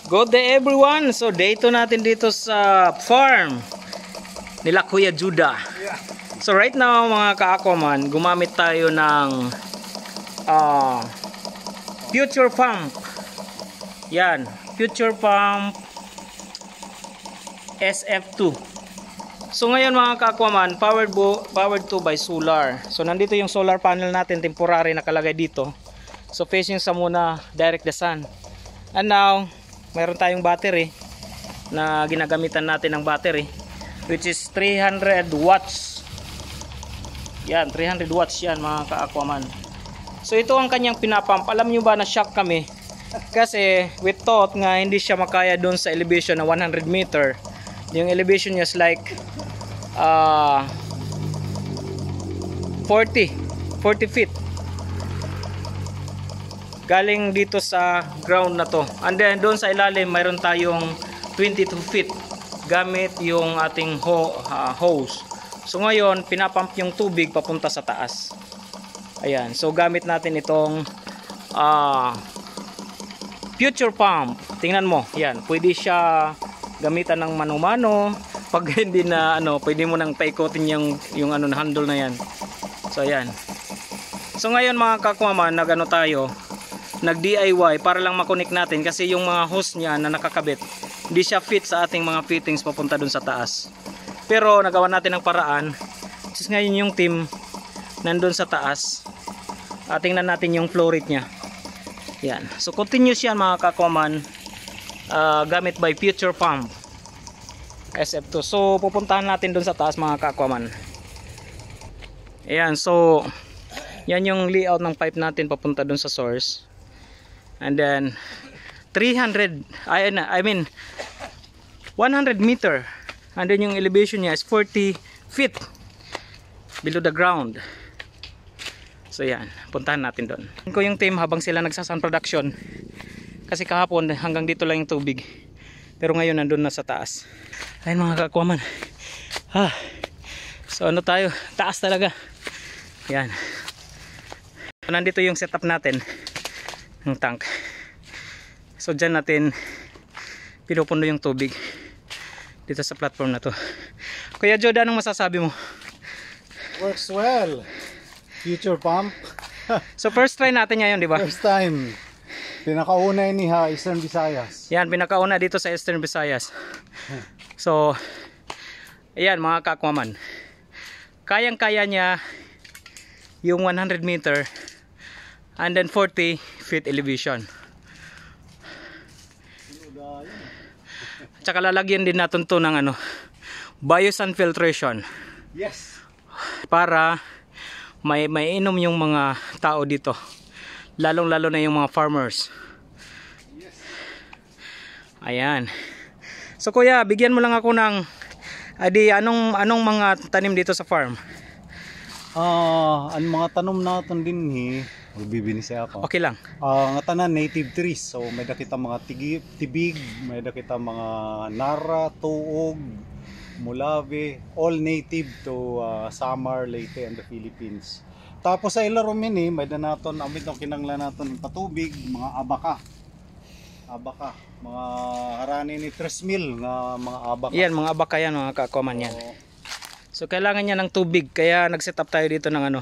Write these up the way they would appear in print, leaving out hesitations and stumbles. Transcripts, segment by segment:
Good day everyone. So day 2 natin dito sa farm nila Kuya Judah. So right now mga ka-Aquaman, gumamit tayo ng Future Pump. Yan, Future Pump SF2. So ngayon mga ka-Aquaman, powered to by solar. So nandito yung solar panel natin, temporary nakalagay dito. So facing sa muna direct the sun. And now mayroon tayong battery na ginagamitan natin ng battery, which is 300 watts. Yan, 300 watts yan mga ka-Aquaman. So ito ang kanyang pinapump. Alam nyo ba na shock kami? Kasi we thought nga hindi siya makaya doon sa elevation na 100 meter. Yung elevation niya is like 40 feet. Galing dito sa ground na to. And then doon sa ilalim mayroon tayong 22 feet gamit yung ating hose. So ngayon pinapump yung tubig papunta sa taas. Ayan, so gamit natin itong Future Pump. Tingnan mo, yan, pwede siya gamitan ng mano-mano. Pag hindi na pwede mo nang paikotin yung na handle na yan. So ayan. So ngayon mga ka-Aquaman, nag DIY para lang makonek natin kasi yung mga hose niya na nakakabit hindi siya fit sa ating mga fittings papunta dun sa taas. Pero nagawa natin ng paraan. Since ngayon yung team nandun sa taas, tingnan natin yung flow rate niya. Yan. So continuous yan mga ka-Aquaman, gamit by Future Pump SF2. So pupuntahan natin dun sa taas mga ka-Aquaman. Ayan, so yan yung layout ng pipe natin papunta dun sa source. And then 100 meter. And then yung elevation niya is 40 feet below the ground. So yan, puntahan natin doon. Ko yung team habang sila nagsasun production. Kasi kahapon hanggang dito lang yung tubig. Pero ngayon nandun na sa taas. Ayun mga ka-Aquaman. So tayo, taas talaga. Yan. So, nandito yung setup natin ng tank. So dyan natin pinupundo yung tubig dito sa platform na to. Kuya Judah, anong masasabi mo? Works well. Future Pump. So first try natin ngayon, di ba? First time. Pinakauna ni Eastern Visayas. Yan, pinakauna dito sa Eastern Visayas. So ayan mga ka-Aquaman, kayang-kaya niya yung 100 meter and then 40 feet elevation. Tsaka lalagyan din natin to ng biosun filtration. Yes. Para may inom yung mga tao dito. Lalong-lalo na yung mga farmers. Yes. Ayan. So kuya, bigyan mo lang ako ng anong mga tanim dito sa farm? Ang mga tanom natin din magbibinisay ako. Okay lang. Nga tanan native trees. So may nakita mga tibig, may nakita mga nara, tuog, mulave, all native to Samar, Leyte and the Philippines. Tapos sa ilarumin may danaton amit ang kinanglan naton ng patubig, mga abaka, mga harani ni 3,000 nga mga abaka. Yan, mga abaka yan mga ka-Aquaman yan. So kailangan niya ng tubig, kaya nag-set up tayo dito ng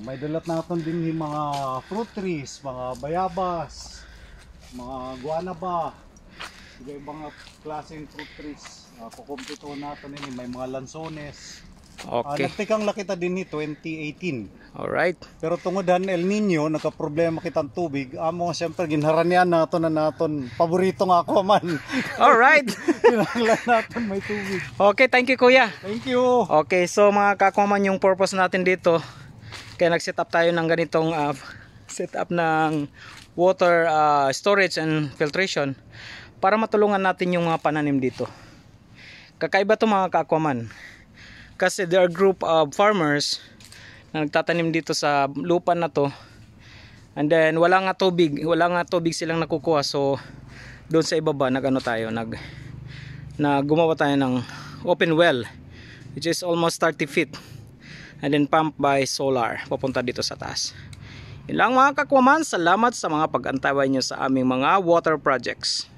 may dalat natin din yung mga fruit trees, mga bayabas, mga guanaba, iba-ibang klaseng fruit trees. Kukumpleto natin may mga lansones. Okay. Nagtikang lakita din ni 2018. Alright. Pero tungodan El Nino, nagka-problema kitang tubig. Amo siyempre ginharanian naton paborito nga ako man. Alright. Kinahanglan natin may tubig. Okay, thank you kuya. Thank you. Okay, so mga ka-Aquaman, yung purpose natin dito, kaya nag-set up tayo ng ganitong setup ng water storage and filtration para matulungan natin yung mga pananim dito. Kakaiba to mga ka-Aquaman. Kasi there are group of farmers na nagtatanim dito sa lupa na to. And then wala nga tubig silang nakukuha. So doon sa ibaba gumawa tayo ng open well, which is almost 30 feet. And then pump by solar papunta dito sa taas. Ilang mga ka-Aquaman, salamat sa mga pag-antayway nyo sa aming mga water projects.